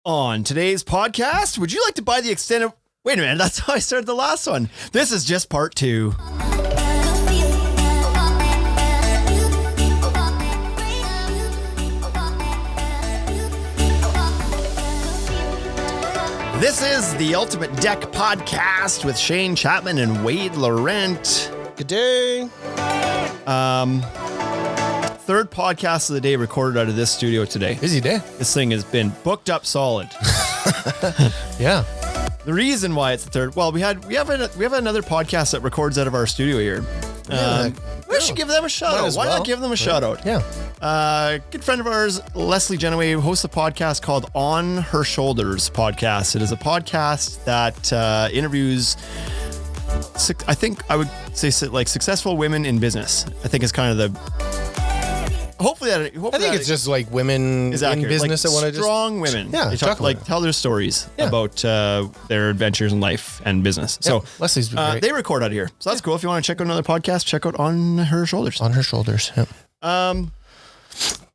On today's podcast, would you like to buy the extended... Wait a minute, that's how I started the last one. This is just part 2. This is the Ultimate Deck Podcast with Shane Chapman and Wade Laurent. Good day. Third podcast of the day recorded out of this studio today. Busy day. This thing has been booked up solid. Yeah. The reason why it's the third, well, we have another podcast that records out of our studio here. We should give them a shout out. Why not give them a shout out? Yeah. Good friend of ours, Leslie Genoway, hosts a podcast called On Her Shoulders podcast. It is a podcast that interviews, I think I would say, like successful women in business. I think is kind of the. Hopefully, I think it's just like women in business like that want to strong women. Yeah, they tell their stories about their adventures in life and business. Yeah, so Leslie's great. They record out of here, so that's cool. If you want to check out another podcast, check out On Her Shoulders. On Her Shoulders. Yeah.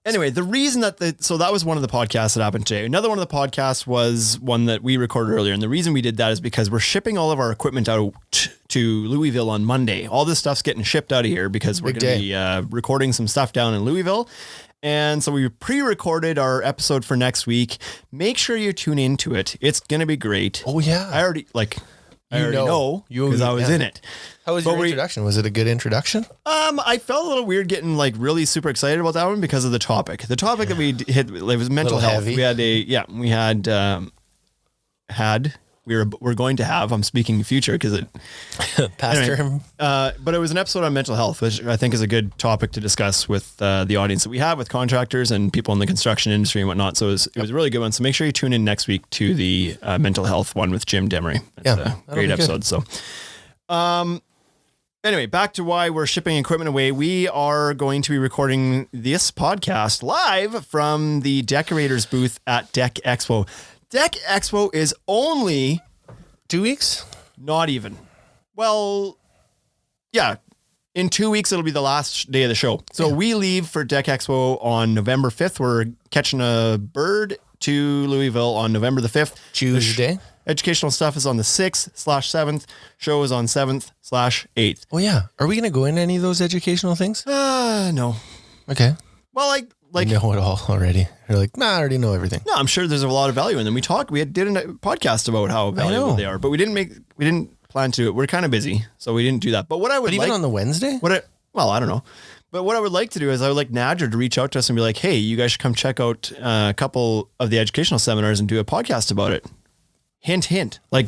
Anyway, the reason that so that was one of the podcasts that happened today. Another one of the podcasts was one that we recorded earlier. And the reason we did that is because we're shipping all of our equipment out to Louisville on Monday. All this stuff's getting shipped out of here because we're going to be recording some stuff down in Louisville. And so we pre-recorded our episode for next week. Make sure you tune into it. It's going to be great. Oh, yeah. I already know because I was in it. How was your introduction? Was it a good introduction? I felt a little weird getting like really super excited about that one because of the topic. The topic that we hit, it was mental health. Heavy. We're going to have, I'm speaking future because it Pastor. Anyway, but it was an episode on mental health, which I think is a good topic to discuss with the audience that we have with contractors and people in the construction industry and whatnot. So it was a really good one. So make sure you tune in next week to the mental health one with Jim Demery. It's a great episode. Good. So, anyway, back to why we're shipping equipment away. We are going to be recording this podcast live from the Deckorators booth at Deck Expo. Deck Expo is only 2 weeks? Not even. Well, yeah. In 2 weeks, it'll be the last day of the show. So we leave for Deck Expo on November 5th. We're catching a bird to Louisville on November the 5th. Tuesday. Educational stuff is on the 6th/7th. Show is on 7th/8th. Oh, yeah. Are we going to go into any of those educational things? No. Okay. Well, like you know it all already. You're like, nah, I already know everything. No, I'm sure there's a lot of value in them. We did a podcast about how valuable they are, but we didn't plan to do it. We're kind of busy, so we didn't do that. But what I would even on the Wednesday? I don't know. But what I would like to do is I would like Nadja to reach out to us and be like, hey, you guys should come check out a couple of the educational seminars and do a podcast about it. Hint, hint. Like,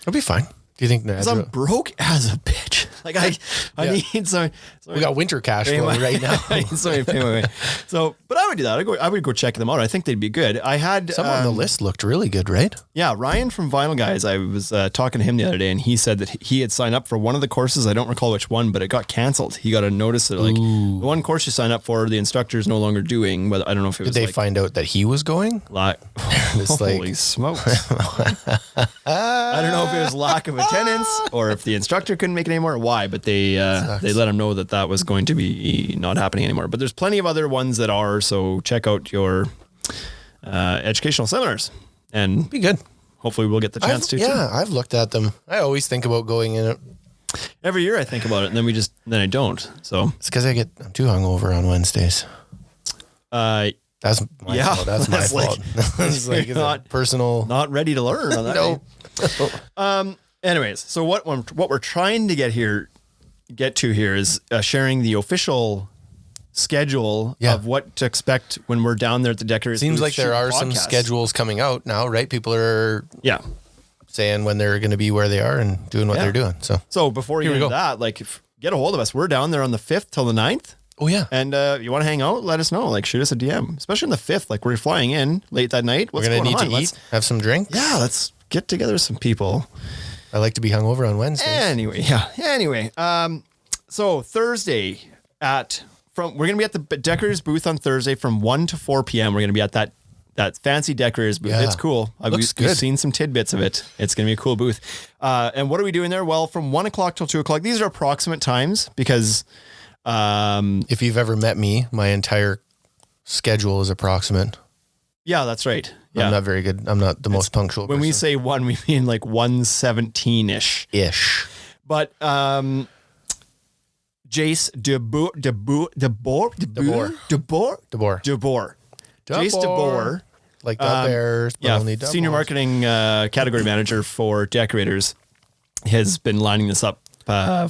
it'll be fine. Do you think Nadja? Because I'm broke as a bitch. Like I need some. We got winter cash flow right now. I need somebody to pay my way. So, but I would do that. I would go check them out. I think they'd be good. I had some on the list looked really good, right? Yeah, Ryan from Vinyl Guys. I was talking to him the other day, and he said that he had signed up for one of the courses. I don't recall which one, but it got canceled. He got a notice that the one course you sign up for, the instructor is no longer doing. But I don't know if it was. Did they find out that he was going? Holy smokes! I don't know if it was lack of attendance or if the instructor couldn't make it anymore or why, but they let him know that was going to be not happening anymore. But there's plenty of other ones that are, so check out your educational seminars and be good. Hopefully we'll get the chance to. Yeah, I've looked at them. I always think about going in it. Every year I think about it and then I don't. So it's because I'm too hungover on Wednesdays. That's my fault. That's my fault. It's like not personal. Not ready to learn on that. No. Anyways, so what we're trying to get to here is sharing the official schedule of what to expect when we're down there at the Deckorators. Seems like there are some schedules coming out now, right? People are saying when they're going to be where they are and doing what they're doing. So before you get into that, like get a hold of us. We're down there on the 5th till the 9th. Oh yeah. And you want to hang out? Let us know. Like shoot us a DM, especially on the 5th. Like we're flying in late that night. We're going to need to eat, have some drink. Yeah. Let's get together with some people. I like to be hungover on Wednesdays. Anyway. So Thursday we're going to be at the Decorators booth on Thursday from 1 to 4 p.m. We're going to be at that fancy Decorators booth. Yeah. It's cool. We've seen some tidbits of it. It's going to be a cool booth. And what are we doing there? Well, from 1 o'clock till 2 o'clock, these are approximate times because if you've ever met me, my entire schedule is approximate. Yeah, that's right. Yeah. I'm not very good. I'm not the most punctual When we person. say 1, we mean like 1:17-ish. But Jace DeBoer. Jace DeBoer. Like the Bears, but only doubles. Senior marketing category manager for Deckorators has been lining this up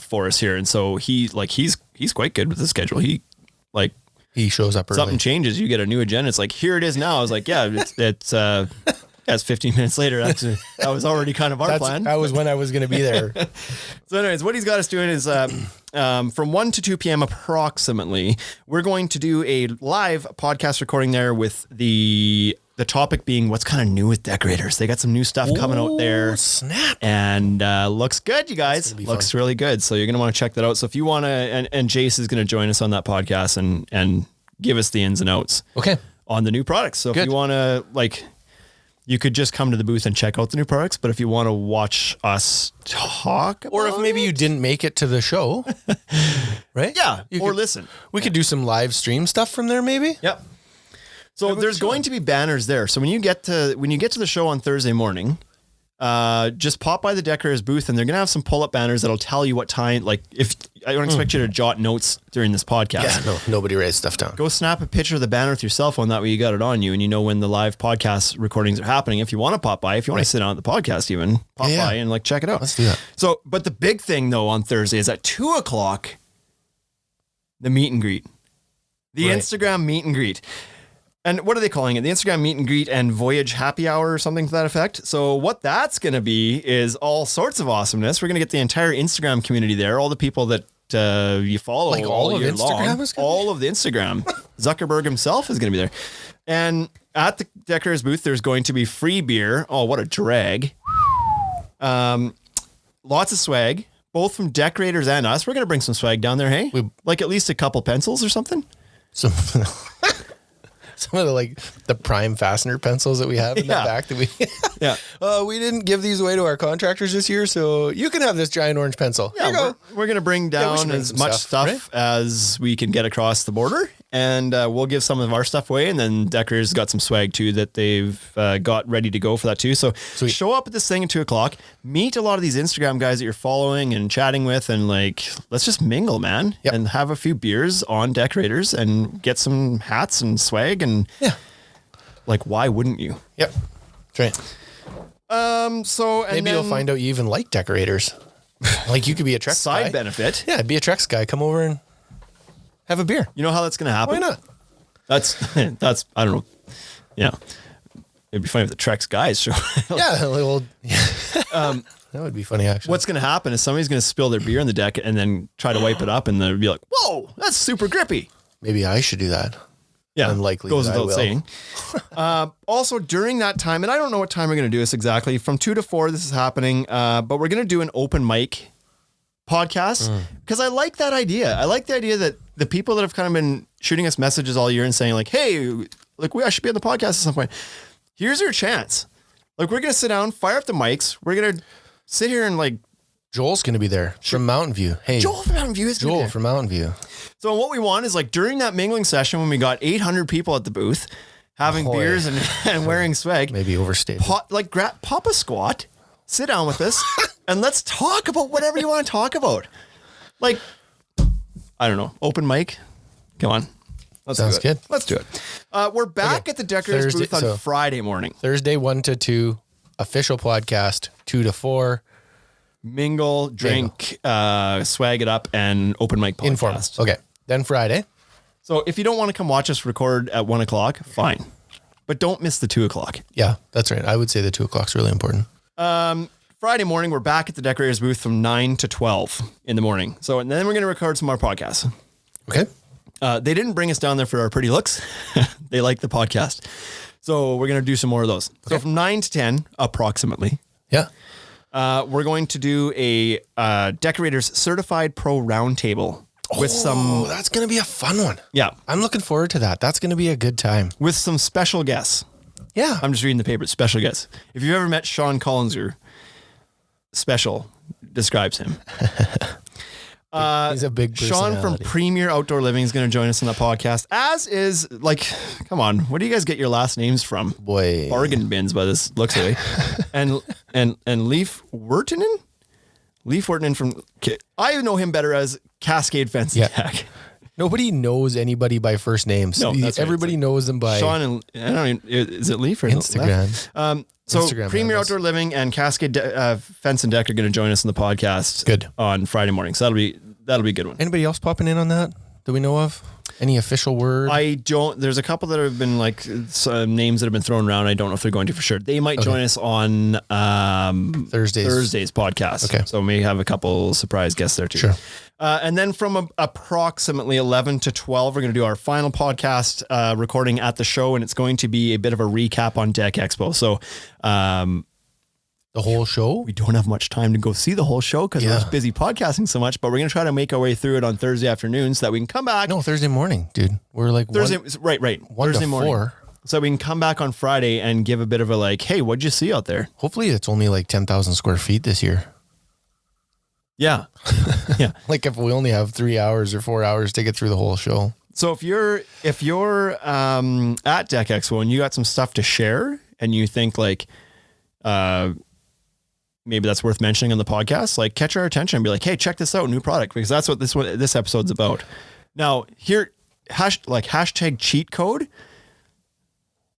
for us here. And so he's quite good with the schedule. He shows up early. Something changes, you get a new agenda. It's like, here it is now. I was like, yeah, it's 15 minutes later. That was already kind of our plan. That was when I was going to be there. So anyways, what he's got us doing is from 1 to 2 p.m. approximately, we're going to do a live podcast recording there with the topic being what's kind of new with Deckorators. They got some new stuff coming out there. Snap. And looks good, you guys. Looks really good. So you're going to want to check that out. So if you want to, and Jace is going to join us on that podcast and give us the ins and outs on the new products. So if you want to, you could just come to the booth and check out the new products. But if you want to watch us talk about or if maybe you didn't make it to the show, right? Yeah. Listen. We could do some live stream stuff from there maybe. Yep. So there's going to be banners there. So when you get to the show on Thursday morning, just pop by the Deckorators booth and they're going to have some pull-up banners that'll tell you what time, if I don't expect you to jot notes during this podcast. Yeah, no, nobody writes stuff down. Go snap a picture of the banner with your cell phone. That way you got it on you and you know when the live podcast recordings are happening. If you want to pop by, if you want to sit down at the podcast even, pop by and check it out. Let's do that. So, but the big thing though on Thursday is at 2:00, the meet and greet, the Instagram meet and greet. And what are they calling it? The Instagram meet and greet and voyage happy hour or something to that effect. So what that's going to be is all sorts of awesomeness. We're going to get the entire Instagram community there. All the people that you follow all year long. All of the Instagram. Zuckerberg himself is going to be there. And at the Deckorators booth, there's going to be free beer. Oh, what a drag. Lots of swag, both from Deckorators and us. We're going to bring some swag down there, hey? Like at least a couple pencils or something. Some of the prime fastener pencils that we have in the back that we we didn't give these away to our contractors this year, so you can have this giant orange pencil. Yeah, we're going to bring down as much stuff as we can get across the border, and we'll give some of our stuff away, and then Deckorators got some swag too that they've got ready to go for that too. So show up at this thing at 2:00, meet a lot of these Instagram guys that you're following and chatting with, and let's just mingle, man, and have a few beers on Deckorators and get some hats and swag. And why wouldn't you? Yep. That's right. So maybe you'll find out you even like Deckorators. You could be a Trex side guy. benefit. Yeah, be a Trex guy. Come over and have a beer. You know how that's going to happen? Why not? That's I don't know. Yeah. It'd be funny if the Trex guys show. That would be funny actually. What's going to happen is somebody's going to spill their beer on the deck and then try to wipe it up and they'll be like, whoa, that's super grippy. Maybe I should do that. Yeah, unlikely goes without saying. Also, during that time, and I don't know what time we're going to do this exactly, from 2 to 4, this is happening, but we're going to do an open mic podcast because I like that idea. I like the idea that the people that have kind of been shooting us messages all year and saying hey, I should be on the podcast at some point. Here's your chance. We're going to sit down, fire up the mics. We're going to sit here and Joel's going to be there from Mountain View. Hey, Joel from Mountain View is Joel from Mountain View. So what we want is during that mingling session when we got 800 people at the booth having beers and wearing swag. Maybe overstated. Pop a squat, sit down with us, and let's talk about whatever you want to talk about. I don't know, open mic. Come on. Sounds good. Let's do it. We're back at the Deckorators booth on Friday morning. Thursday 1 to 2, official podcast 2 to 4. Mingle, drink, swag it up, and open mic podcast. Informal. Okay. Then Friday. So if you don't want to come watch us record at 1:00, fine. But don't miss the 2:00. Yeah, that's right. I would say the 2:00 is really important. Friday morning, we're back at the Deckorators booth from 9 to 12 in the morning. So, and then we're going to record some more podcasts. Okay. They didn't bring us down there for our pretty looks. They like the podcast. So we're going to do some more of those. Okay. So from 9 to 10, approximately. Yeah. We're going to do a Deckorators Certified Pro Roundtable with some... that's going to be a fun one. Yeah. I'm looking forward to that. That's going to be a good time. With some special guests. Yeah. I'm just reading the paper. Special guests. If you've ever met Sean Collinser, special describes him. He's a big Sean personality. from Premier Outdoor Living is going to join us on the podcast, as is, like, come on, where do you guys get your last names from? Boy. Bargain bins by this looks of it. and Leaf Wurtinen? Leaf Wurtinen from, I know him better as Cascade Fence and Deck. Nobody knows anybody by first names. No, that's right. Everybody knows them by Sean and, I don't even, is it Leaf or Instagram. So Instagram Premier handles. Outdoor Living and Cascade Fence and Deck are going to join us on the podcast. Good. On Friday morning. So that'll be a good one. Anybody else popping in on that that we know of? Any official word? There's a couple that have been like some names that have been thrown around. I don't know if they're going to for sure. They might join us on Thursday's podcast. Okay. So we may have a couple surprise guests there too. Sure. And then from approximately 11 to 12, we're going to do our final podcast recording at the show, and it's going to be a bit of a recap on Deck Expo. So the whole show? we don't have much time to go see the whole show because we're busy podcasting so much, but we're going to try to make our way through it on Thursday afternoon so that we can come back. No, Thursday morning, dude. We're like Thursday, right. 1 Thursday to morning. 4. So we can come back on Friday and give a bit of a like, hey, what'd you see out there? Hopefully it's only like 10,000 square feet this year. Yeah. Yeah. Like if we only have 3 hours or 4 hours to get through the whole show. So if you're at Deck Expo and you got some stuff to share and you think like, maybe that's worth mentioning on the podcast, like catch our attention and be like, hey, check this out, new product, because that's what this episode's about. Now here, hashtag cheat code.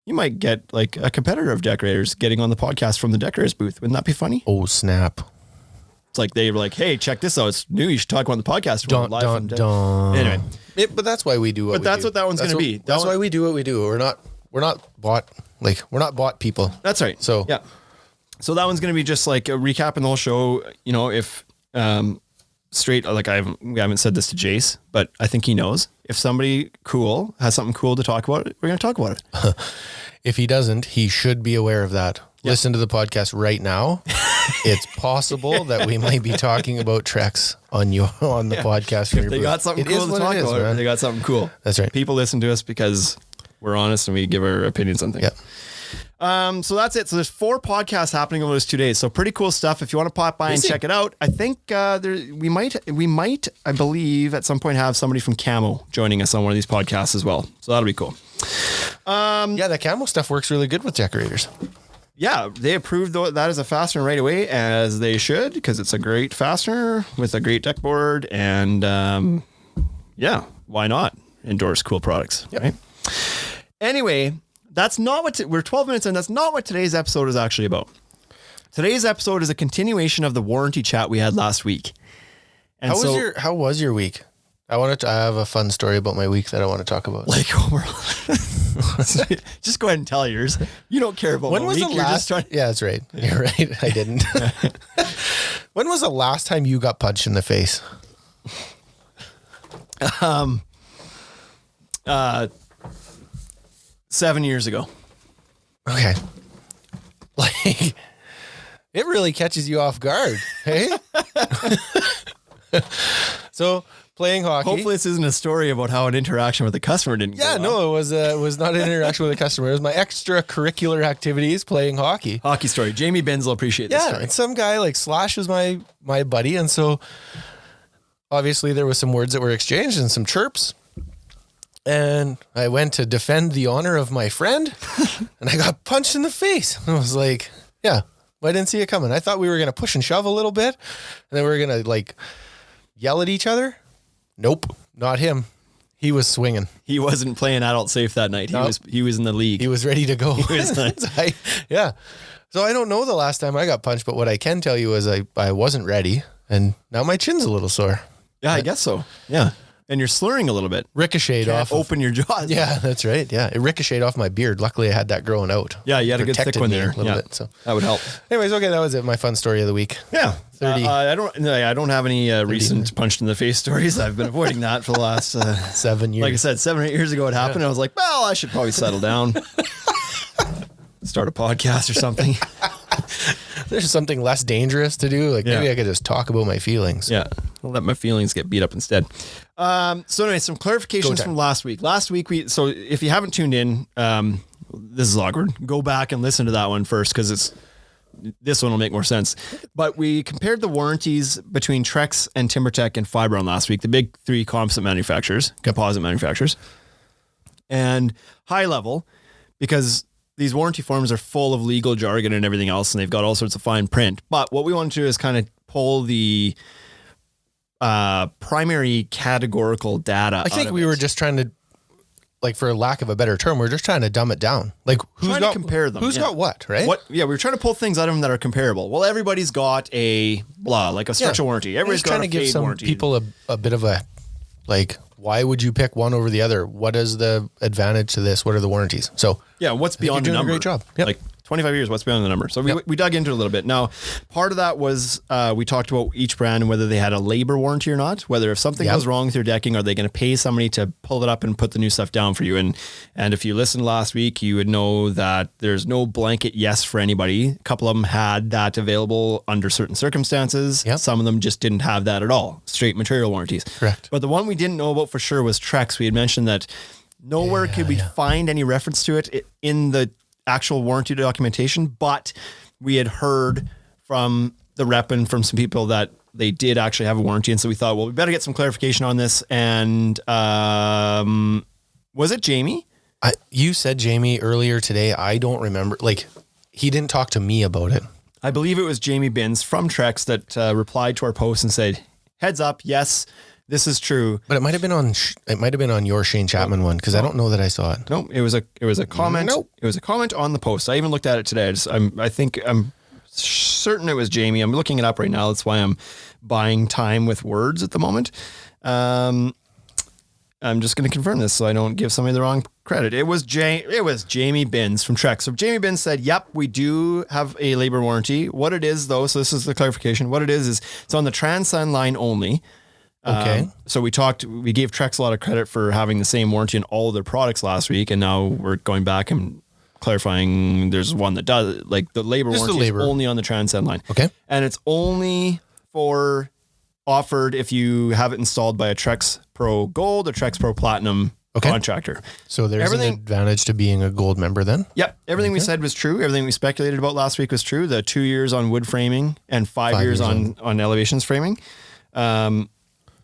You might get like a competitor of Deckorators getting on the podcast from the Deckorators booth. Wouldn't that be funny? Oh, snap. It's like they were like, hey, check this out. It's new. You should talk about the podcast. Anyway. But that's why we do what we do. But that's what that one's going to be. That's why we do what we do. We're not bought people. That's right. So yeah. So that one's going to be just like a recap in the whole show. You know, if straight, like we haven't said this to Jace, but I think he knows. If somebody cool has something cool to talk about, we're going to talk about it. If he doesn't, he should be aware of that. Yep. Listen to the podcast right now. It's possible that we might be talking about Trex on the podcast. If they got something cool to talk about, man. They got something cool. That's right. People listen to us because we're honest and we give our opinions on things. Yeah. So that's it. So there's 4 podcasts happening over those 2 days. So pretty cool stuff. If you want to pop by and check it out, I think we might, I believe, at some point have somebody from Camo joining us on one of these podcasts as well. So that'll be cool. The Camo stuff works really good with Deckorators. Yeah, they approved that as a fastener right away, as they should, because it's a great fastener with a great deck board, and why not endorse cool products, right? Anyway, that's not what we're 12 minutes in. That's not what today's episode is actually about. Today's episode is a continuation of the warranty chat we had last week. And how was your week? I have a fun story about my week that I want to talk about. Like overall, just go ahead and tell yours. You don't care about when was week. the last? Yeah, that's right. You're right. I didn't. When was the last time you got punched in the face? 7 years ago. Okay. Like, it really catches you off guard. Hey. So playing hockey. Hopefully this isn't a story about how an interaction with a customer didn't go well. No, it was not an interaction with a customer. It was my extracurricular activities playing hockey. Hockey story. Jamie Benz will appreciate this story. And some guy like Slash was my buddy. And so obviously there was some words that were exchanged and some chirps. And I went to defend the honor of my friend and I got punched in the face. I was like, I didn't see it coming. I thought we were going to push and shove a little bit and then we were going to like yell at each other. Nope, not him. He was swinging. He wasn't playing adult safe that night. He was in the league. He was ready to go. He was nice. So I don't know the last time I got punched, but what I can tell you is I wasn't ready and now my chin's a little sore. Yeah, I guess so. Yeah. And you're slurring a little bit. Ricocheted off. Open your jaws. Yeah, that's right. Yeah. It ricocheted off my beard. Luckily I had that growing out. Yeah, you had a good thick one there. A little bit, so that would help. Anyways, okay, that was it. My fun story of the week. Yeah. 30. I don't have any recent punched in the face stories. I've been avoiding that for the last 7 years. Like I said, 7 or 8 years ago it happened. I was like, well, I should probably settle down. Start a podcast or something. There's something less dangerous to do. Like maybe I could just talk about my feelings. Yeah. I'll let my feelings get beat up instead. So anyway, some clarifications from last week. Last week, so if you haven't tuned in, this is awkward. Go back and listen to that one first because this one will make more sense. But we compared the warranties between Trex and TimberTech and Fibron last week, the big three composite manufacturers. And high level, because these warranty forms are full of legal jargon and everything else, and they've got all sorts of fine print. But what we want to do is kind of pull the primary categorical data. I think we were just trying to, like, for lack of a better term, we're just trying to dumb it down. Like, who's got to compare them? Who's got what, right? Yeah, we were trying to pull things out of them that are comparable. Well, everybody's got a blah, like a structural warranty. Everybody's got a fade warranty. Trying to give some people a bit of a, like, why would you pick one over the other? What is the advantage to this? What are the warranties? So yeah, what's beyond the number? You're doing a great job. Yep. Like 25 years, what's beyond the number? So we dug into it a little bit. Now, part of that was we talked about each brand and whether they had a labor warranty or not, whether if something goes wrong with your decking, are they going to pay somebody to pull it up and put the new stuff down for you? And if you listened last week, you would know that there's no blanket yes for anybody. A couple of them had that available under certain circumstances. Yep. Some of them just didn't have that at all. Straight material warranties. Correct. But the one we didn't know about for sure was Trex. We had mentioned that nowhere could we find any reference to it in the actual warranty documentation, but we had heard from the rep and from some people that they did actually have a warranty. And so we thought, well, we better get some clarification on this. And was it Jamie? You said Jamie earlier today. I don't remember. Like, he didn't talk to me about it. I believe it was Jamie Binns from Trex that replied to our post and said, heads up, yes, this is true. But it might have been on your Shane Chapman one, because I don't know that I saw it. No, it was a comment. Nope. It was a comment on the post. I even looked at it today. I'm certain it was Jamie. I'm looking it up right now. That's why I'm buying time with words at the moment. I'm just going to confirm this so I don't give somebody the wrong credit. It was Jamie Binns from Trex. So Jamie Binns said, yep, we do have a labor warranty. What it is though, so this is the clarification. What it is it's on the Transcend line only. Okay. So we gave Trex a lot of credit for having the same warranty in all of their products last week. And now we're going back and clarifying there's one that does, like the labor warranty is only on the Transcend line. Okay. And it's only offered if you have it installed by a Trex Pro Gold or Trex Pro Platinum contractor. So there's an advantage to being a gold member then? Yep. Everything we said was true. Everything we speculated about last week was true. The 2 years on wood framing and 5 years on elevations framing.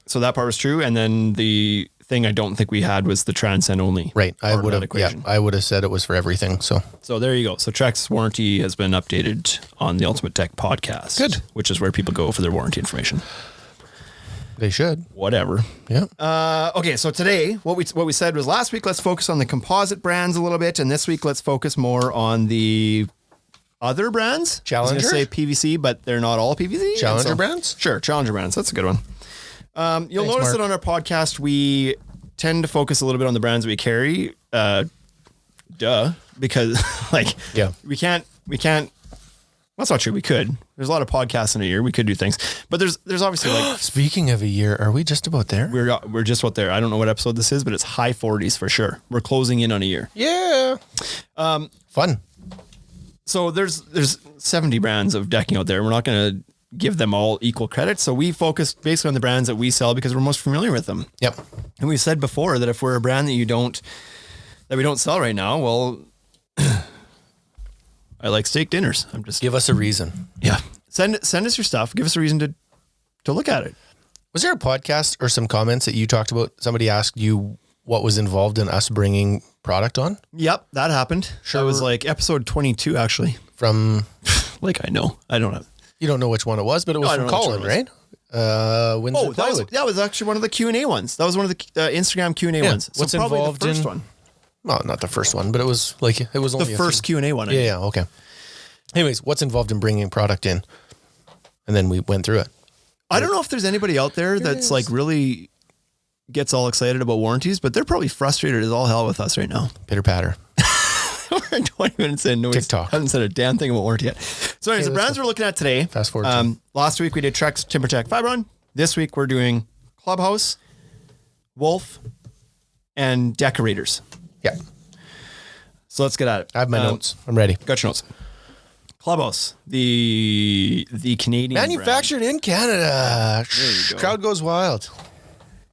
So that part was true. And then the thing I don't think we had was the Transcend only. Right. I would have said it was for everything. So there you go. So Trex warranty has been updated on the Ultimate Tech podcast. Good. Which is where people go for their warranty information. They should. Whatever. Yeah. Okay. So today, what we said was last week, let's focus on the composite brands a little bit. And this week, let's focus more on the other brands. Challenger? I was going to say PVC, but they're not all PVC. Challenger brands? Sure. Challenger brands. That's a good one. You'll notice that on our podcast, we tend to focus a little bit on the brands we carry. Because we can't, that's not true. We could, there's a lot of podcasts in a year. We could do things, but there's obviously like, speaking of a year, are we just about there? We're just about there. I don't know what episode this is, but it's high 40s for sure. We're closing in on a year. Yeah. Fun. So there's 70 brands of decking out there. We're not going to give them all equal credit. So we focus basically on the brands that we sell because we're most familiar with them. Yep. And we've said before that if we're a brand that we don't sell right now, well, I like steak dinners. Give us a reason. Yeah. Send us your stuff. Give us a reason to look at it. Was there a podcast or some comments that you talked about? Somebody asked you what was involved in us bringing product on? Yep. That happened. Sure. That was like episode 22, actually. From I don't know. You don't know which one it was, but it was from Colin, right? That was actually one of the Q&A ones. That was one of the Instagram Q&A ones. So what's involved the first one? Well, not the first one, but it was only the first Q&A one. Yeah, okay. Anyways, what's involved in bringing product in? And then we went through it. I don't know if there's anybody out there that's like really gets all excited about warranties, but they're probably frustrated as all hell with us right now. Pitter patter. We're 20 minutes in. TikTok. Haven't said a damn thing about warranty yet. So anyways, the brands we're looking at today. Fast forward. Last week we did Trex, TimberTech, Fibron. This week we're doing Clubhouse, Wolf, and Deckorators. Yeah. So let's get at it. I have my notes. I'm ready. Got your notes. Clubhouse, the Canadian manufactured brand. in Canada. Crowd goes wild.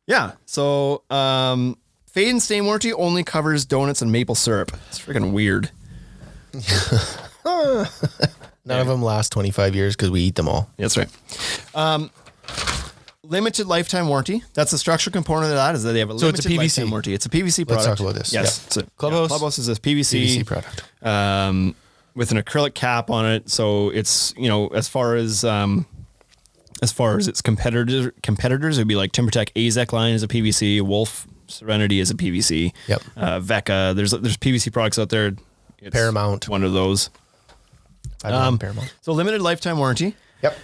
Yeah. So fade and stain warranty only covers donuts and maple syrup. It's freaking weird. None of them last 25 years because we eat them all. That's right. Limited lifetime warranty. That's the structural component of that, is that they have a limited lifetime warranty. It's a PVC product. Let's talk about this. Yes. Yeah. Clubhouse is a PVC product. With an acrylic cap on it. So it's, as far as its competitors, it'd be like TimberTech AZEK line is a PVC, Wolf Serenity is a PVC. Yep. Vecca. There's PVC products out there. It's Paramount. One of those. Paramount. So limited lifetime warranty. Yep.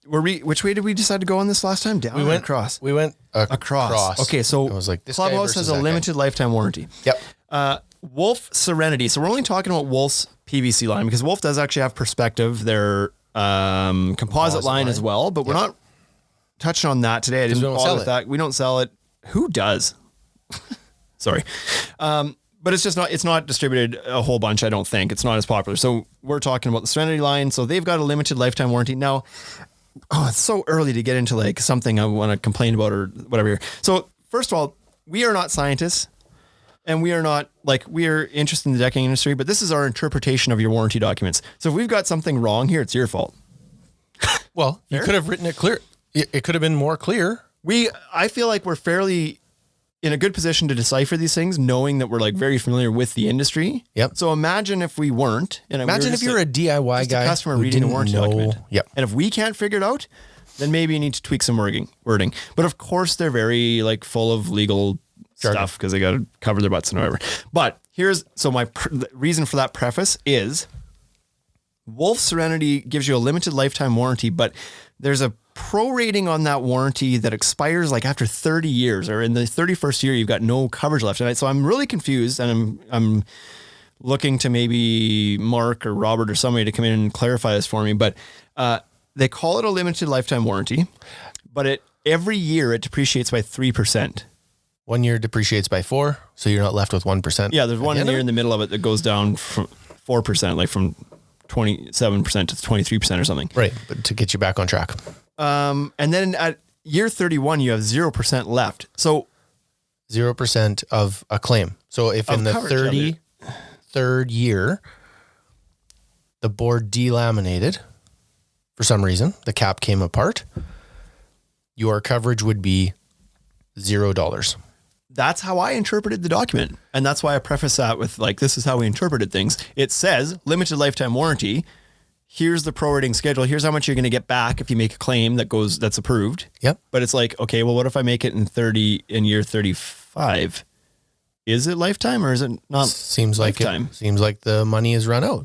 Which way did we decide to go on this last time? Down or across? We went across. Okay, so I was like, this Clubhouse has a limited lifetime warranty. Yep. Wolf Serenity. So we're only talking about Wolf's PVC line because Wolf does actually have Perspective, their composite line as well, but we're not touching on that today. I didn't bother with that. We don't sell it. Who does? Sorry. But it's not distributed a whole bunch, I don't think. It's not as popular. So we're talking about the Serenity line. So they've got a limited lifetime warranty. Now, it's so early to get into like something I want to complain about or whatever here. So first of all, we are not scientists and we are interested in the decking industry, but this is our interpretation of your warranty documents. So if we've got something wrong here, it's your fault. Well, you could have written it clear. It could have been more clear. I feel like we're fairly in a good position to decipher these things, knowing that we're like very familiar with the industry. Yep. So imagine if we weren't, and imagine if you're a DIY guy, a customer reading a warranty document. Yep. And if we can't figure it out, then maybe you need to tweak some wording. But of course, they're very like full of legal stuff because they got to cover their butts and whatever. But the reason for that preface is Wolf Serenity gives you a limited lifetime warranty, but there's a prorating on that warranty that expires like after 30 years, or in the 31st year, you've got no coverage left. And so I'm really confused, and I'm looking to maybe Mark or Robert or somebody to come in and clarify this for me. But they call it a limited lifetime warranty, but every year it depreciates by 3%. 1 year depreciates by 4%, so you're not left with 1%. Yeah, there's 1 year in the middle of it that goes down from 4%, like from 27% to 23% or something. Right, but to get you back on track. And then at year 31, you have 0% left. So 0% of a claim. So if in the 33rd year, the board delaminated for some reason, the cap came apart, your coverage would be $0. That's how I interpreted the document. And that's why I preface that with like, this is how we interpreted things. It says limited lifetime warranty. Here's the prorating schedule. Here's how much you're going to get back if you make a claim that's approved. Yep. But it's like, okay, well, what if I make it in year 35? Is it lifetime or is it not? Seems lifetime? Seems like the money is run out.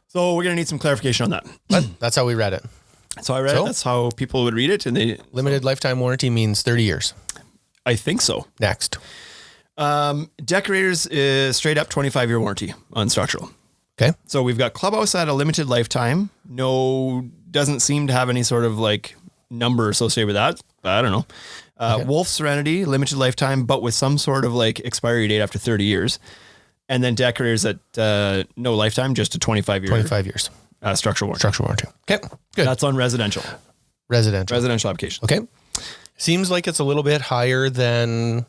So we're going to need some clarification on that. But that's how we read it. So I read it. That's how people would read it. And limited lifetime warranty means 30 years. I think so. Next. Deckorators is straight up 25-year warranty on structural. Okay. So we've got Clubhouse at a limited lifetime. Doesn't seem to have any sort of like number associated with that. I don't know. Wolf Serenity, limited lifetime, but with some sort of like expiry date after 30 years. And then Deckorators at no lifetime, just a 25 years. Structural warranty. Okay. Good. That's on residential. Residential application. Okay. Seems like it's a little bit higher than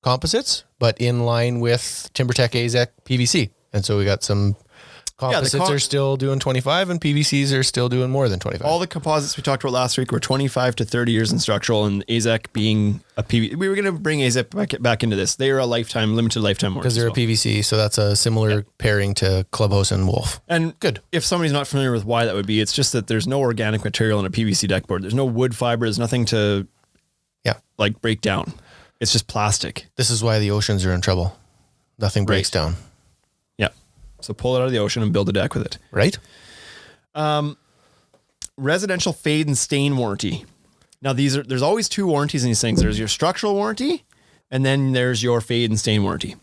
composites, but in line with TimberTech AZEK PVC. And so we got some composites are still doing 25 and PVCs are still doing more than 25. All the composites we talked about last week were 25 to 30 years in structural, and AZEK being a PVC. We were going to bring AZEK back into this. They are a limited lifetime warranty. Because they're a PVC. So that's a similar pairing to Clubhouse and Wolf. And good. If somebody's not familiar with why that would be, it's just that there's no organic material in a PVC deck board. There's no wood fiber. There's nothing to like break down. It's just plastic. This is why the oceans are in trouble. Nothing breaks down. Yeah. So pull it out of the ocean and build a deck with it. Right. Residential fade and stain warranty. Now there's always two warranties in these things. There's your structural warranty and then there's your fade and stain warranty.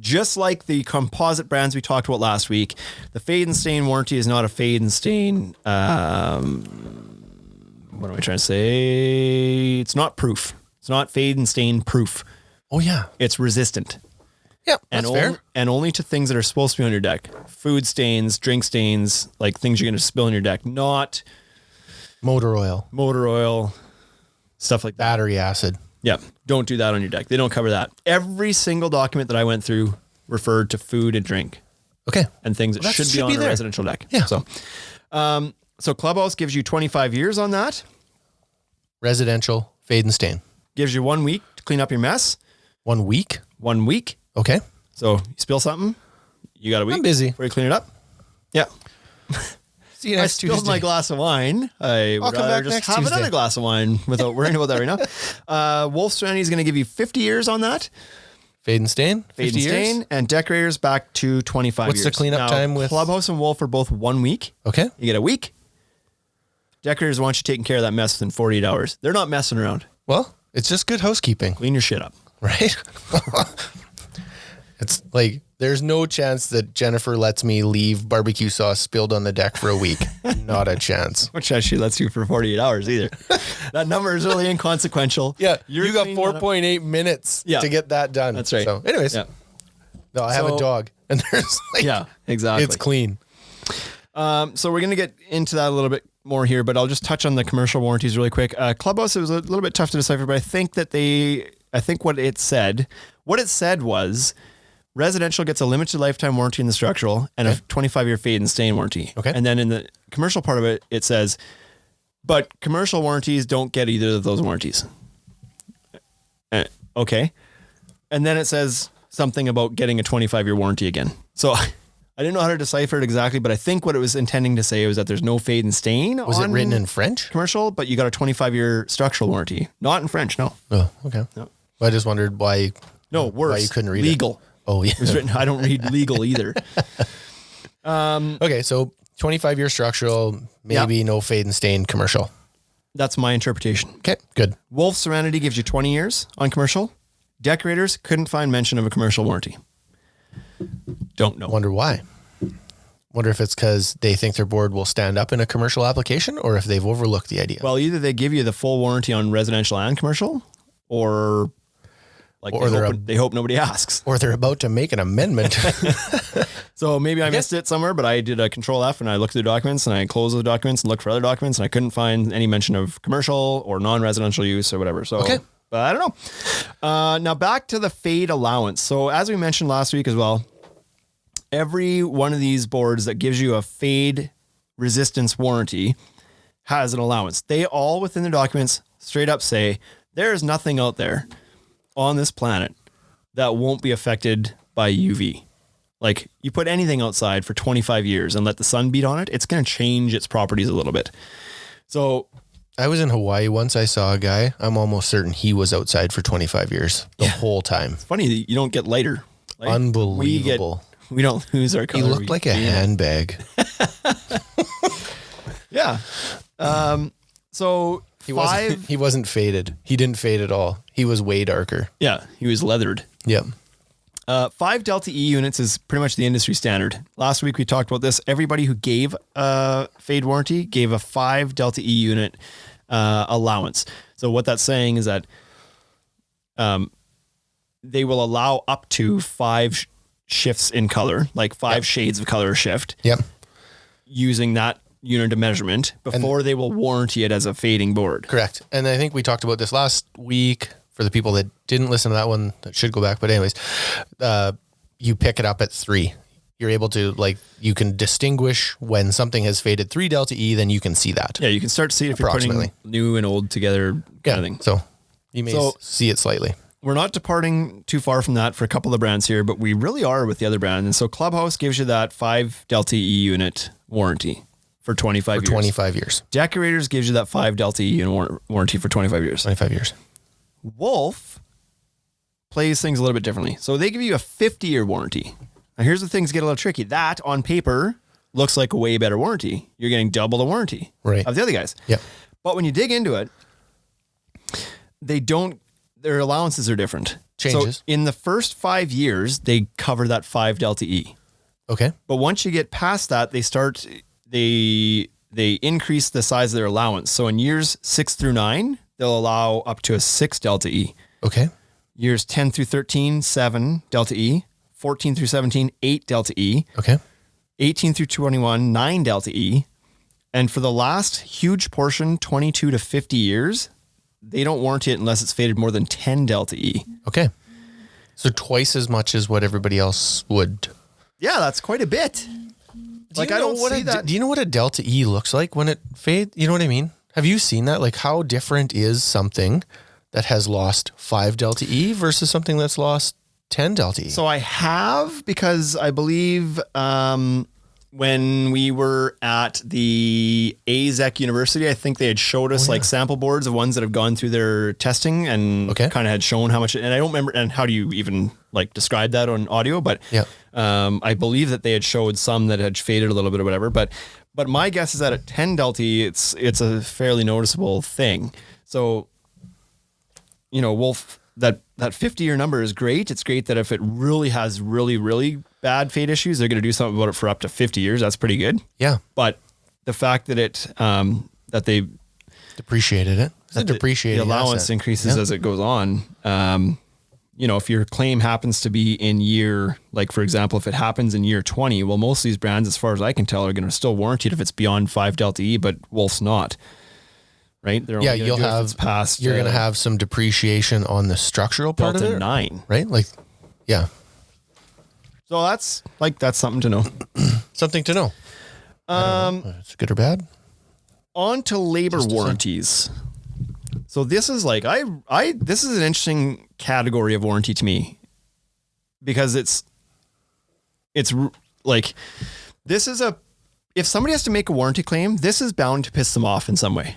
Just like the composite brands we talked about last week, the fade and stain warranty is not a fade and stain. What am I trying to say? It's not proof. It's not fade and stain proof. Oh yeah. It's resistant. Yeah, that's fair. And only to things that are supposed to be on your deck. Food stains, drink stains, like things you're going to spill on your deck, not motor oil, stuff like that. Battery acid. Yeah. Don't do that on your deck. They don't cover that. Every single document that I went through referred to food and drink. Okay. and things that should be on a residential deck. Yeah. So Clubhouse gives you 25 years on that. Residential, fade and stain. Gives you 1 week to clean up your mess. 1 week? 1 week. Okay. So you spill something, you got a week. I'm busy. Before you clean it up. Yeah. See you I next spilled Tuesday. my glass of wine. I would come rather back just next have Tuesday. another glass of wine without worrying about that right now. Wolf Serenity is going to give you 50 years on that. Fade and stain? Fade and stain. Years? And Decorators back to 25 What's years. the cleanup time with... Clubhouse and Wolf are both 1 week. Okay. You get a week. Decorators want you taking care of that mess within 48 hours. They're not messing around. Well, it's just good housekeeping. Clean your shit up. Right? It's like, there's no chance that Jennifer lets me leave barbecue sauce spilled on the deck for a week. Not a chance. Which she lets you for 48 hours either. That number is really inconsequential. Yeah, You're you got cleaning that up. 4.8 minutes to get that done. That's right. So, anyways, Yeah. no, I have a dog, and there's like, Yeah, exactly. it's clean. So we're going to get into that a little bit more here, but I'll just touch on the commercial warranties really quick. Clubhouse, it was a little bit tough to decipher, but I think what it said was residential gets a limited lifetime warranty in the structural and a 25-year fade and stain warranty. Okay. And then in the commercial part of it, it says, but commercial warranties don't get either of those warranties. Okay. And then it says something about getting a 25-year warranty again. So I didn't know how to decipher it exactly, but I think what it was intending to say was that there's no fade and stain. Was it written in French? Commercial, but you got a 25-year structural warranty. Not in French, no. Oh, okay. No. I just wondered why. No, worse. Why you couldn't read legal. it. Oh, yeah. It was written. I don't read legal either. Okay, so 25-year structural, maybe no fade and stain commercial. That's my interpretation. Okay, good. Wolf Serenity gives you 20 years on commercial. Decorators couldn't find mention of a commercial warranty. Don't know. Wonder why. Wonder if it's because they think their board will stand up in a commercial application, or if they've overlooked the idea. Well, either they give you the full warranty on residential and commercial, or they hope nobody asks. Or they're about to make an amendment. So maybe I missed it somewhere, but I did a Control F and I looked through the documents and I closed the documents and looked for other documents and I couldn't find any mention of commercial or non-residential use or whatever. So, but I don't know. Now back to the fade allowance. So as we mentioned last week as well, every one of these boards that gives you a fade resistance warranty has an allowance. They all within the documents straight up say there is nothing out there on this planet that won't be affected by UV. Like you put anything outside for 25 years and let the sun beat on it, it's going to change its properties a little bit. So I was in Hawaii once. I saw a guy. I'm almost certain he was outside for 25 years the whole time. It's funny that you don't get lighter. Like, Unbelievable. We don't lose our color. He looked like a handbag. Yeah. So he wasn't faded. He didn't fade at all. He was way darker. Yeah, he was leathered. Yep. 5 Delta E units is pretty much the industry standard. Last week we talked about this. Everybody who gave a fade warranty gave a 5 Delta E unit allowance. So what that's saying is that they will allow up to 5 shifts in color, like 5 shades of color shift. Yep. Using that unit of measurement before they will warranty it as a fading board. Correct. And I think we talked about this last week. For the people that didn't listen to that one, that should go back. But anyways, you pick it up at 3. You're able to, you can distinguish when something has faded 3 Delta E, then you can see that. Yeah, you can start to see it if you're putting new and old together kind of thing. So you may see it slightly. We're not departing too far from that for a couple of brands here, but we really are with the other brand. And so Clubhouse gives you that 5 Delta E unit warranty for 25 years. 25 years. Decorators gives you that 5 Delta E unit warranty for 25 years. 25 years. Wolf plays things a little bit differently. So they give you a 50-year warranty. Now here's the things get a little tricky. That on paper looks like a way better warranty. You're getting double the warranty of the other guys. Yep. But when you dig into it, their allowances are different. Changes. So in the first 5 years, they cover that 5 Delta E. Okay. But once you get past that, they increase the size of their allowance. So in years 6 through 9, they'll allow up to a 6 Delta E. Okay. Years 10 through 13, 7 Delta E. 14 through 17, 8 Delta E. Okay. 18 through 21, 9 Delta E. And for the last huge portion, 22 to 50 years, they don't warranty it unless it's faded more than 10 Delta E. Okay. So twice as much as what everybody else would. Yeah, that's quite a bit. Like, I don't see that. Do you know what a delta E looks like when it fades? You know what I mean? Have you seen that? Like, how different is something that has lost 5 delta E versus something that's lost 10 delta E? So I have, because I believe when we were at the AZEC University, I think they had showed us like sample boards of ones that have gone through their testing and kind of had shown how much, and I don't remember, and how do you even like describe that on audio, but I believe that they had showed some that had faded a little bit or whatever, but my guess is that at 10 delta E, it's a fairly noticeable thing. So, you know, Wolf, that 50-year number is great. It's great that if it really has really, really bad fade issues, they're going to do something about it for up to 50 years. That's pretty good. Yeah. But the fact that that they depreciated it, the allowance increases as it goes on. You know, if your claim happens to be in year, like for example, if it happens in year 20, well, most of these brands, as far as I can tell, are going to still warranty it if it's beyond 5 delta E, but Wolf's not. Right? They're only you'll have past. You're going to have some depreciation on the structural part of it. 9, right? Like, yeah. So that's something to know. Something to know. It's good or bad. On to labor warranties. So this is like this is an interesting category of warranty to me, because it's like, if somebody has to make a warranty claim, this is bound to piss them off in some way.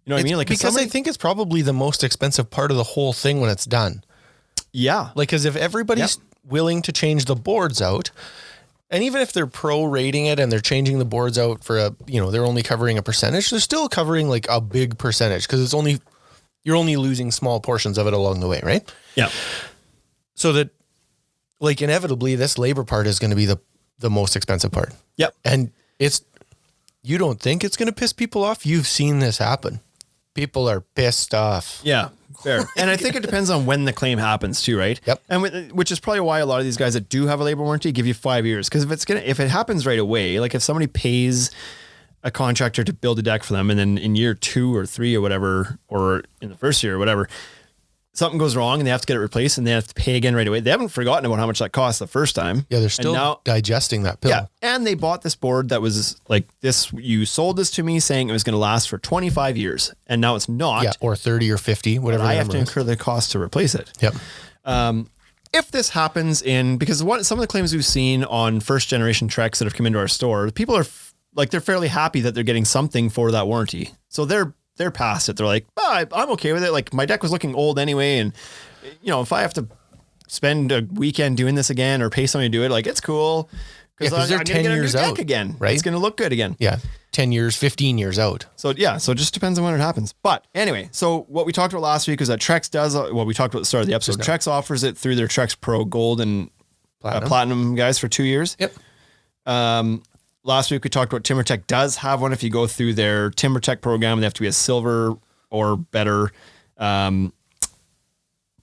You know what I mean? Like, because I think it's probably the most expensive part of the whole thing when it's done. Yeah. Like, because if everybody's willing to change the boards out, and even if they're prorating it and they're changing the boards out for they're only covering a percentage, they're still covering like a big percentage, because you're only losing small portions of it along the way, right? Yeah. So that, like, inevitably this labor part is going to be the most expensive part. Yep. And you don't think it's going to piss people off? You've seen this happen. People are pissed off. Yeah, fair. And I think it depends on when the claim happens too, right? Yep. And which is probably why a lot of these guys that do have a labor warranty give you 5 years. Because if it happens right away, like if somebody pays a contractor to build a deck for them, and then in year 2 or 3 or whatever, or in the first year or whatever, something goes wrong and they have to get it replaced and they have to pay again right away. They haven't forgotten about how much that cost the first time. Yeah, they're still digesting that pill. Yeah, and they bought this board that was like this. You sold this to me saying it was going to last for 25 years, and now it's not. Yeah, or 30 or 50, whatever. I have to incur the cost to replace it. Yep. If this happens because some of the claims we've seen on first generation Treks that have come into our store, people are they're fairly happy that they're getting something for that warranty. So they're past it. They're like, I'm okay with it. Like, my deck was looking old anyway. And, if I have to spend a weekend doing this again or pay somebody to do it, like, it's cool. Because they're 10 years out again, right? It's going to look good again. Yeah. 10 years, 15 years out. So it just depends on when it happens. But anyway, so what we talked about last week is that Trex does, we talked about at the start of the episode, Trex offers it through their Trex Pro Gold and Platinum guys for 2 years. Yep. Last week we talked about TimberTech does have one. If you go through their TimberTech program, they have to be a silver or better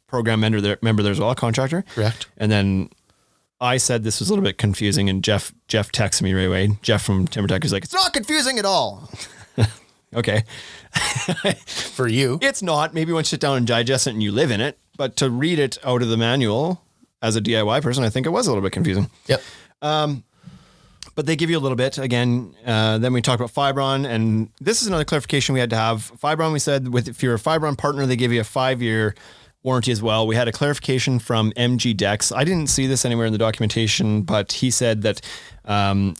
program member there as well, a contractor. Correct. And then I said this was a little bit confusing, and Jeff texted me right away. Jeff from TimberTech is like, it's not confusing at all. Okay. For you. It's not. Maybe once you sit down and digest it and you live in it, but to read it out of the manual as a DIY person, I think it was a little bit confusing. Yep. But they give you a little bit. Again, then we talked about Fibron, and this is another clarification we had to have. Fibron, we said, if you're a Fibron partner, they give you a 5-year warranty as well. We had a clarification from MG Decks. I didn't see this anywhere in the documentation, but he said that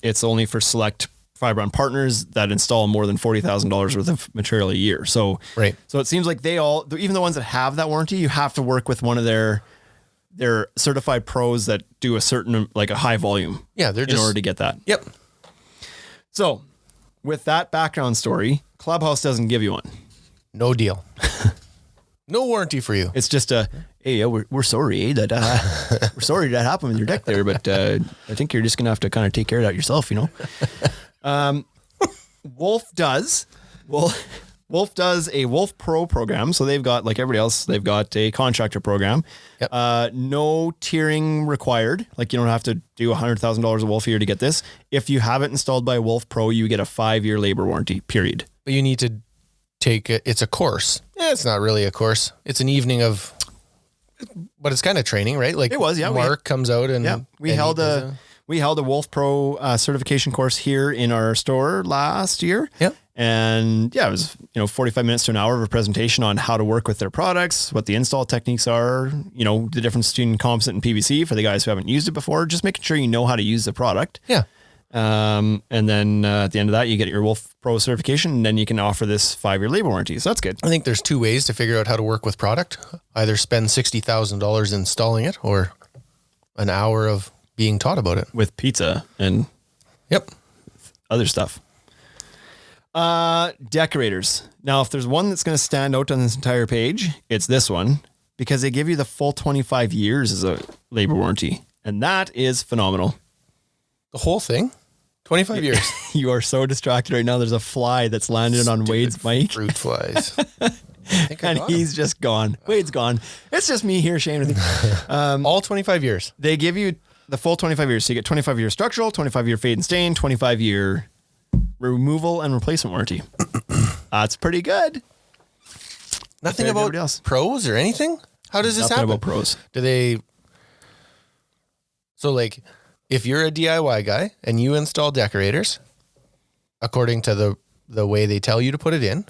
it's only for select Fibron partners that install more than $40,000 worth of material a year. So, right. So it seems like even the ones that have that warranty, you have to work with one of their certified pros that do a certain, like a high volume. Yeah, in order to get that. Yep. So with that background story, Clubhouse doesn't give you one. No deal. No warranty for you. It's just we're sorry that we're sorry that happened with your deck there, but I think you're just gonna have to kind of take care of that yourself, Wolf does a Wolf Pro program. So they've got, like everybody else, they've got a contractor program. Yep. No tiering required. Like, you don't have to do $100,000 a Wolf a year to get this. If you have it installed by Wolf Pro, you get a 5-year labor warranty, period. But you need to take it. It's a course. It's not really a course. It's an evening of, but it's kind of training, right? Like, it was, yeah. Mark comes out and we held We held a Wolf Pro certification course here in our store last year. Yep. And yeah, it was, 45 minutes to an hour of a presentation on how to work with their products, what the install techniques are, the difference between composite and PVC for the guys who haven't used it before, just making sure you know how to use the product. Yeah. And then at the end of that, you get your Wolf Pro certification, and then you can offer this 5-year labor warranty. So that's good. I think there's 2 ways to figure out how to work with product. Either spend $60,000 installing it or an hour of being taught about it. With pizza and other stuff. Deckorators. Now, if there's one that's going to stand out on this entire page, it's this one, because they give you the full 25 years as a labor warranty. And that is phenomenal. The whole thing? 25 years. You are so distracted right now. There's a fly that's landed on Wade's mic. Fruit flies. And he's just gone. Wade's gone. It's just me here, Shane. All 25 years. They give you the full 25 years. So you get 25-year structural, 25-year fade and stain, 25-year removal and replacement warranty. That's pretty good. Nothing about pros or anything? How does this happen? Nothing about pros. So like, if you're a DIY guy and you install Deckorators, according to the way they tell you to put it in,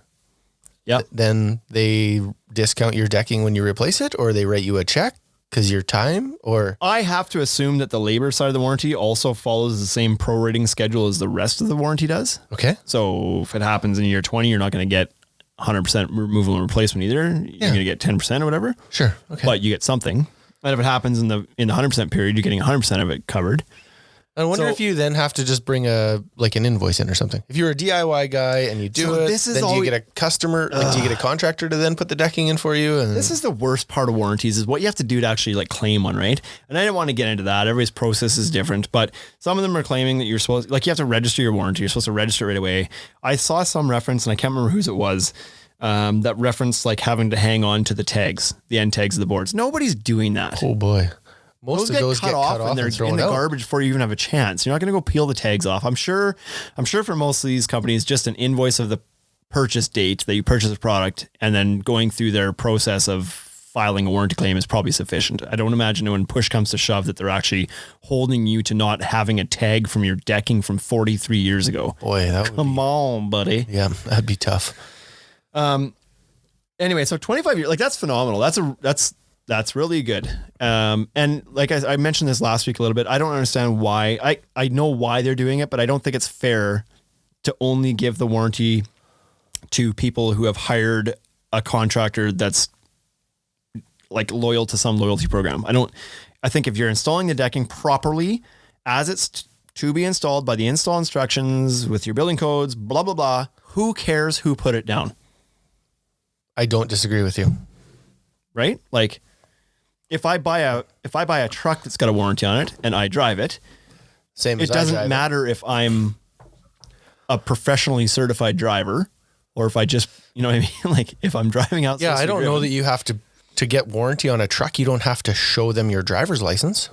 then they discount your decking when you replace it, or they write you a check because your time, or... I have to assume that the labor side of the warranty also follows the same prorating schedule as the rest of the warranty does. Okay. So if it happens in year 20, you're not going to get 100% removal and replacement either. You're going to get 10% or whatever. Sure. Okay. But you get something. And if it happens in the 100% period, you're getting 100% of it covered. I wonder if you then have to just bring an invoice in or something. If you're a DIY guy and you do it, then do you get a customer, do you get a contractor to then put the decking in for you? And this is the worst part of warranties, is what you have to do to actually claim one, right? And I didn't want to get into that. Everybody's process is different, but some of them are claiming that you're supposed, you have to register your warranty. You're supposed to register it right away. I saw some reference, and I can't remember whose it was, that referenced having to hang on to the tags, the end tags of the boards. Nobody's doing that. Oh boy. Most of those get cut off and they're in the garbage before you even have a chance. You're not going to go peel the tags off. I'm sure for most of these companies, just an invoice of the purchase date that you purchase a product and then going through their process of filing a warranty claim is probably sufficient. I don't imagine when push comes to shove that they're actually holding you to not having a tag from your decking from 43 years ago. Boy, come on, buddy. Yeah, that'd be tough. Anyway, so 25 years, that's phenomenal. That's really good. And like I mentioned this last week a little bit, I don't understand why. I know why they're doing it, but I don't think it's fair to only give the warranty to people who have hired a contractor that's loyal to some loyalty program. I think if you're installing the decking properly as it's to be installed by the install instructions with your building codes, blah, blah, blah, who cares who put it down? I don't disagree with you. Right? If I buy a truck that's got a warranty on it and I drive it, it doesn't matter if I'm a professionally certified driver or if I just, you know what I mean? If I'm driving out. Yeah, I don't know that you have to get warranty on a truck. You don't have to show them your driver's license.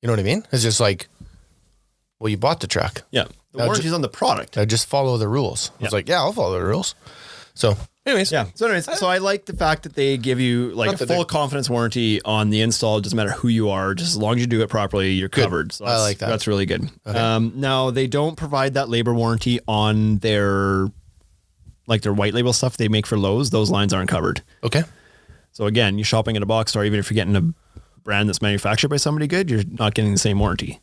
You know what I mean? It's just well, you bought the truck. Yeah. The warranty's on the product. I just follow the rules. It's I'll follow the rules. So anyways. Yeah. So I like the fact that they give you a full confidence warranty on the install. It doesn't matter who you are. Just as long as you do it properly, you're covered. So I like that. That's really good. Okay. Now they don't provide that labor warranty on their white label stuff they make for Lowe's. Those lines aren't covered. Okay. So again, you're shopping at a box store, even if you're getting a brand that's manufactured by somebody good, you're not getting the same warranty.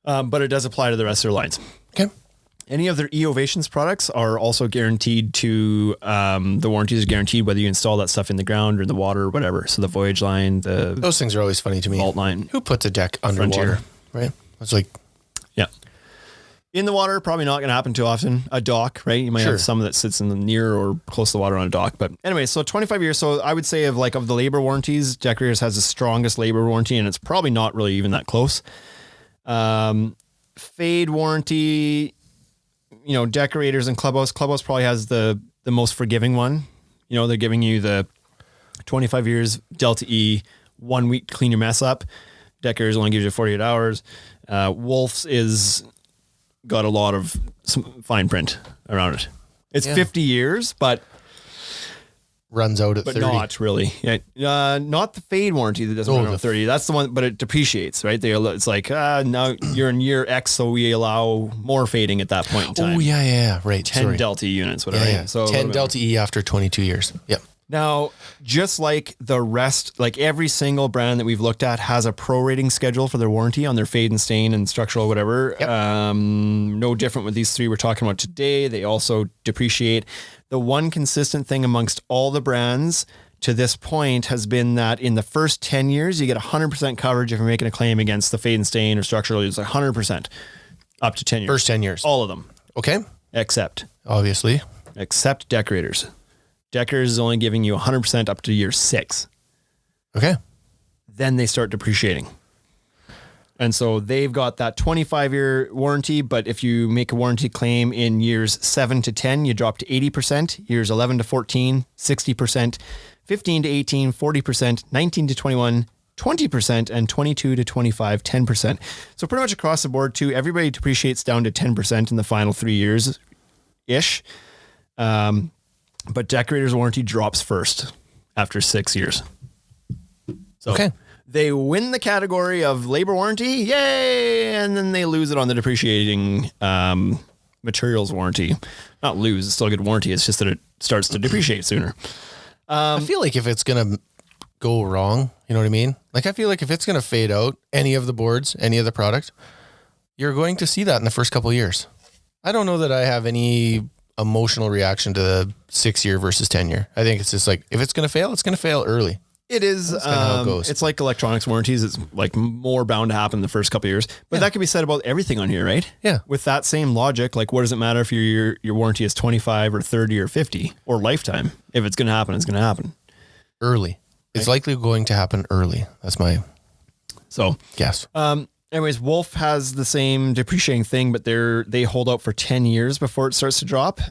But it does apply to the rest of their lines. Okay. Any of their eOvations products are also guaranteed to, the warranties are guaranteed whether you install that stuff in the ground or in the water or whatever. So the Voyage line, those things are always funny to me. Vault line. Who puts a deck underwater? Right? It's yeah. In the water, probably not going to happen too often. A dock, right? You might have some that sits in the near or close to the water on a dock. But anyway, so 25 years. So I would say of the labor warranties, Deckorators has the strongest labor warranty, and it's probably not really even that close. Fade warranty, Deckorators and Clubhouse. Clubhouse probably has the most forgiving one. They're giving you the 25 years Delta E, 1 week to clean your mess up. Deckorators only gives you 48 hours. Wolf's is got a lot of some fine print around it. It's 50 years, but runs out at but 30. not really. Yeah. Not the fade warranty that doesn't run out at 30. That's the one, but it depreciates, right? It's like, now you're in year X, so we allow more fading at that point in time. Oh, yeah. Right. 10 Delta units, whatever. Yeah. So 10 Delta E after 22 years. Yep. Now, just like the rest, like every single brand that we've looked at has a prorating schedule for their warranty on their fade and stain and structural, whatever. Yep. No different with these three we're talking about today. They also depreciate. The one consistent thing amongst all the brands to this point has been that in the first 10 years, you get 100% coverage if you're making a claim against the fade and stain or structural. It's 100% up to 10 years. First 10 years. All of them. Okay. Except Deckorators. Deckorators is only giving you 100% up to year 6. Okay. Then they start depreciating. And so they've got that 25-year warranty, but if you make a warranty claim in years 7 to 10, you drop to 80%, years 11 to 14, 60%, 15 to 18, 40%, 19 to 21, 20%, and 22 to 25, 10%. So pretty much across the board too, everybody depreciates down to 10% in the final 3 years-ish. But Deckorators warranty drops first after 6 years. So okay. They win the category of labor warranty, yay, and then they lose it on the depreciating materials warranty. Not lose, it's still a good warranty. It's just that it starts to depreciate sooner. I feel like if it's going to go wrong, you know what I mean? Like I feel like if it's going to fade out any of the boards, any of the product, you're going to see that in the first couple of years. I don't know that I have any emotional reaction to the 6 year versus 10 year. I think it's just like, if it's going to fail, it's going to fail early. It is. How it goes. It's like electronics warranties. It's like more bound to happen the first couple of years, but that can be said about everything on here, right? Yeah. With that same logic, like what does it matter if your warranty is 25 or 30 or 50 or lifetime? If it's going to happen, it's going to happen early. It's likely going to happen early. That's my guess. Anyways, Wolf has the same depreciating thing, but they hold out for 10 years before it starts to drop.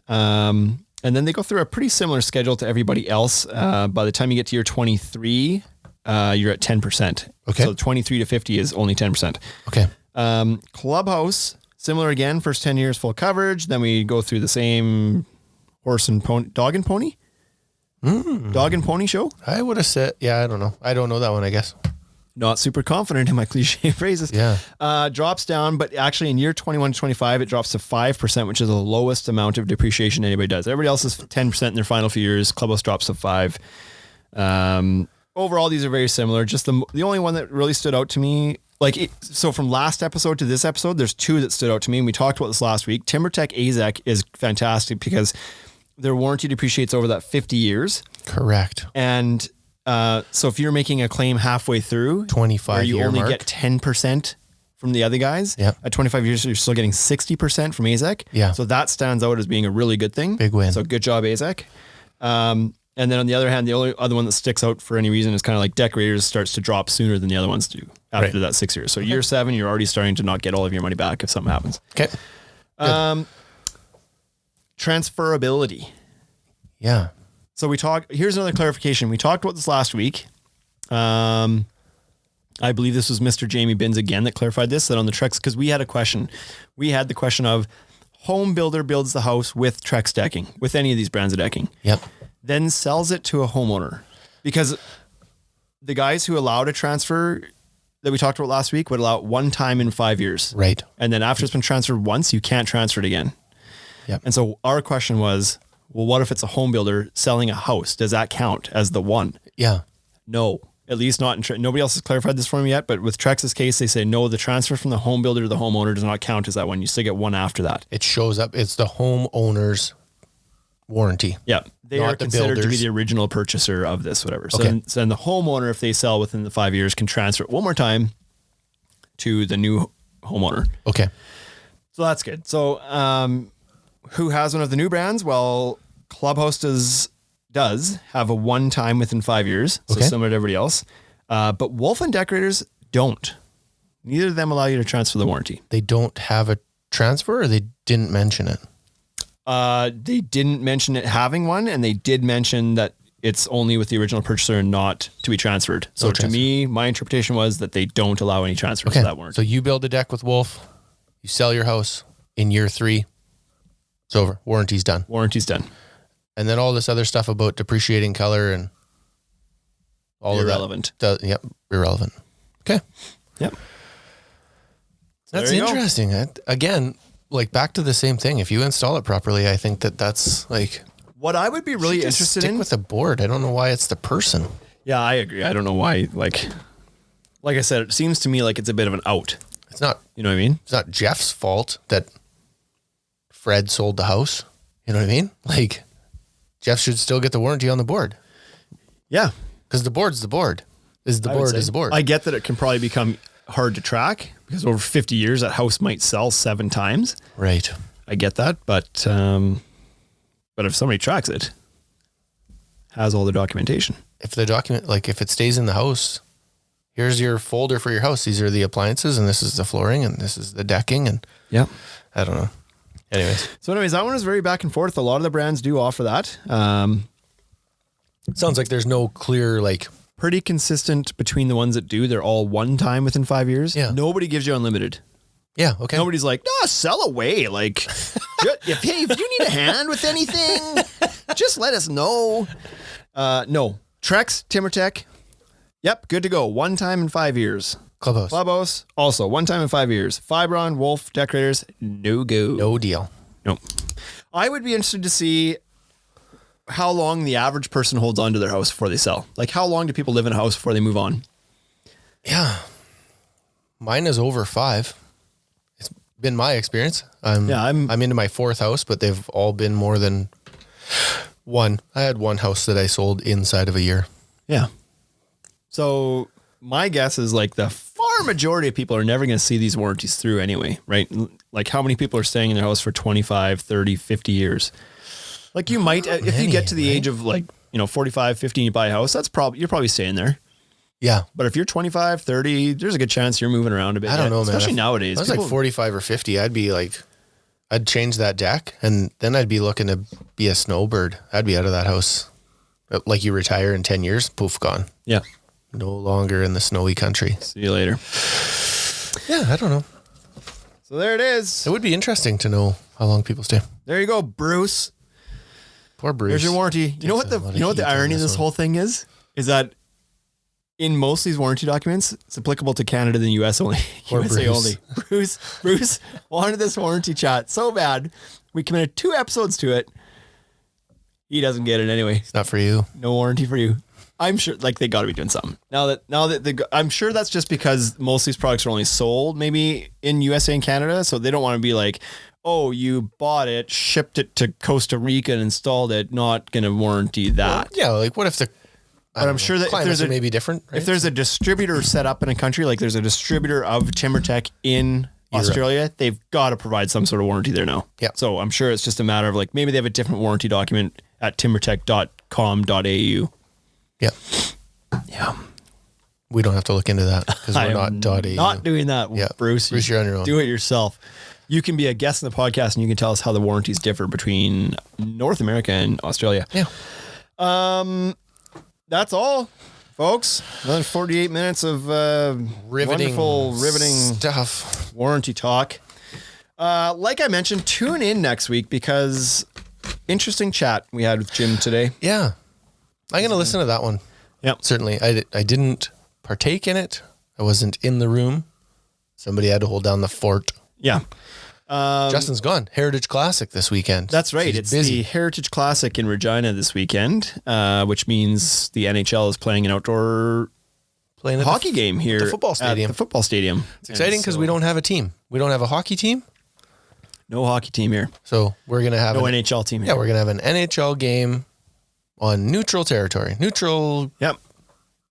And then they go through a pretty similar schedule to everybody else. By the time you get to year 23, you're at 10%. Okay. So 23 to 50 is only 10%. Okay. Clubhouse, similar again, first 10 years full coverage. Then we go through the same dog and pony? Dog and pony show? I would have said, I don't know. I don't know that one, I guess. Not super confident in my cliche phrases. Yeah. Drops down, but actually in year 21 to 25, it drops to 5%, which is the lowest amount of depreciation anybody does. Everybody else is 10% in their final few years. Clubhouse drops to 5%. Overall, these are very similar. Just the only one that really stood out to me, so from last episode to this episode, there's two that stood out to me, and we talked about this last week. TimberTech AZEK is fantastic because their warranty depreciates over that 50 years. Correct. And so if you're making a claim halfway through, 25 where you year only mark. get 10% from the other guys, at 25 years, you're still getting 60% from AZEK. Yeah. So that stands out as being a really good thing. Big win. So good job, AZEK. And then on the other hand, the only other one that sticks out for any reason is kind of like Deckorators starts to drop sooner than the other ones do after that 6 years. So year 7, you're already starting to not get all of your money back if something happens. Okay. Transferability. Yeah. So here's another clarification. We talked about this last week. I believe this was Mr. Jamie Binns again that clarified this, that on the Trex, because we had a question. We had the question of home builder builds the house with Trex decking, with any of these brands of decking. Yep. Then sells it to a homeowner. Because the guys who allowed a transfer that we talked about last week would allow it one time in 5 years. Right. And then after it's been transferred once, you can't transfer it again. Yep. And so our question was, well, what if it's a home builder selling a house? Does that count as the one? Yeah. No, at least not in nobody else has clarified this for me yet, but with Trex's case, they say, no, the transfer from the home builder to the homeowner does not count as that one. You still get one after that. It shows up. It's the homeowner's warranty. Yeah. They Not are the considered to be builders. the original purchaser of this, whatever. So, Okay. then the homeowner, if they sell within the 5 years, can transfer it one more time to the new homeowner. Okay. So that's good. So, who has one of the new brands? Well, Clubhouse does have a one time within 5 years. So Okay. similar to everybody else. But Wolf and Deckorators don't. Neither of them allow you to transfer the warranty. They don't have a transfer, or they didn't mention it? They didn't mention it having one, and they did mention that it's only with the original purchaser and not to be transferred. So to me, my interpretation was that they don't allow any transfers Okay. to that warranty. So you build a deck with Wolf, you sell your house in year 3, it's over. Warranty's done. Warranty's done. And then all this other stuff about depreciating color and all irrelevant. of that. Yep, irrelevant. Okay. Yep. That's interesting. Again, like back to the same thing. If you install it properly, I think that's like what I would be really interested stick in with a board. I don't know why it's the person. Yeah, I agree. I don't know why. Like I said, it seems to me like it's a bit of an out. It's not. You know what I mean? It's not Jeff's fault that Fred sold the house. You know what I mean? Like Jeff should still get the warranty on the board. Yeah, because the board's the board. Is the board. I get that it can probably become hard to track because over 50 years that house might sell 7 times. Right. I get that, but if somebody tracks it, has all the documentation. If the document, like if it stays in the house, here's your folder for your house. These are the appliances, and this is the flooring, and this is the decking, and yeah, I don't know. Anyways, that one is very back and forth. A lot of the brands do offer that. Sounds like there's no clear like. Pretty consistent between the ones that do. They're all one time within 5 years. Yeah. Nobody gives you unlimited. Yeah. Okay. Nobody's like, no, sell away. Like, if you need a hand with anything, just let us know. No. Trex, TimberTech. Yep. Good to go. One time in 5 years. Clubhouse. Also one time in 5 years. Fibron, Wolf, Deckorators. No go. No deal. Nope. I would be interested to see how long the average person holds on to their house before they sell. Like how long do people live in a house before they move on? Yeah. Mine is over 5. It's been my experience. I'm into my 4th house, but they've all been more than 1. I had 1 house that I sold inside of a year. Yeah. So my guess is like the far majority of people are never going to see these warranties through anyway, right? Like how many people are staying in their house for 25, 30, 50 years? Like you might, if you get to the age of like, 45, 50 and you buy a house, you're probably staying there. Yeah. But if you're 25, 30, there's a good chance you're moving around a bit. I don't know, man. Especially nowadays. I was like 45 or 50. I'd change that deck and then I'd be looking to be a snowbird. I'd be out of that house. Like you retire in 10 years, poof, gone. Yeah. No longer in the snowy country. See you later. Yeah, I don't know. So there it is. It would be interesting to know how long people stay. There you go, Bruce. Poor Bruce. There's your warranty. You know what the irony of this whole thing is? Is that in most of these warranty documents, it's applicable to Canada and US only. USA only. Bruce wanted this warranty chat so bad. We committed 2 episodes to it. He doesn't get it anyway. It's not for you. No warranty for you. I'm sure like they got to be doing something. I'm sure that's just because most of these products are only sold maybe in USA and Canada. So they don't want to be like, oh, you bought it, shipped it to Costa Rica and installed it, not going to warranty that. Well, yeah, like what if the... But I'm sure that if there's maybe different, right? If there's a distributor set up in a country, like there's a distributor of TimberTech in Australia, they've got to provide some sort of warranty there now. Yeah. So I'm sure it's just a matter of like, maybe they have a different warranty document at timbertech.com.au. Yeah. Yeah. We don't have to look into that because we're not .au. Not doing that, yeah. Bruce. Bruce, you're on your own. Do it yourself. You can be a guest in the podcast and you can tell us how the warranties differ between North America and Australia. Yeah. That's all, folks. Another 48 minutes of riveting stuff. Warranty talk. Like I mentioned, tune in next week because interesting chat we had with Jim today. Yeah. I'm going to listen to that one. Yeah. Certainly. I didn't partake in it. I wasn't in the room. Somebody had to hold down the fort. Yeah. Justin's gone. Heritage Classic this weekend. That's right. It's busy. The Heritage Classic in Regina this weekend, which means the NHL is playing an outdoor hockey game here at the football stadium. At the football stadium. It's exciting because we don't have a team. We don't have a hockey team. No hockey team here. So we're going to have no NHL team here. Yeah, we're going to have an NHL game on neutral territory. Neutral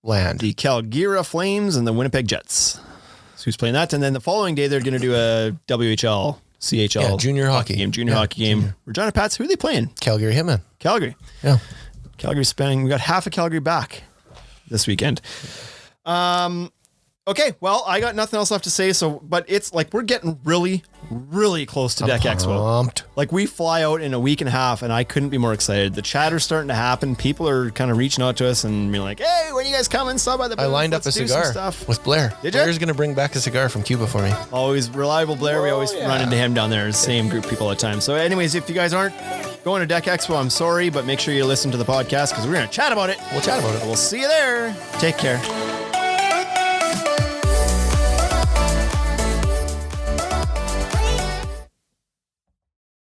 land. The Calgary Flames and the Winnipeg Jets. So who's playing that? And then the following day, they're going to do a WHL, CHL. Junior hockey game. Junior hockey game. Regina Pats, who are they playing? Calgary Hitmen. Calgary. Yeah. Calgary's spending, we got half of Calgary back this weekend. Okay, well, I got nothing else left to say. But it's like we're getting really, really close to Deck Expo. Like we fly out in a week and a half, and I couldn't be more excited. The chatter's starting to happen. People are kind of reaching out to us and being like, "Hey, when are you guys coming? Stop by the booth. I lined up a cigar with Blair. Did you? Blair's going to bring back a cigar from Cuba for me. Always reliable Blair. We always run into him down there. Same group of people all the time. So, anyways, if you guys aren't going to Deck Expo, I'm sorry, but make sure you listen to the podcast because we're going to chat about it. We'll chat about it. We'll see you there. Take care.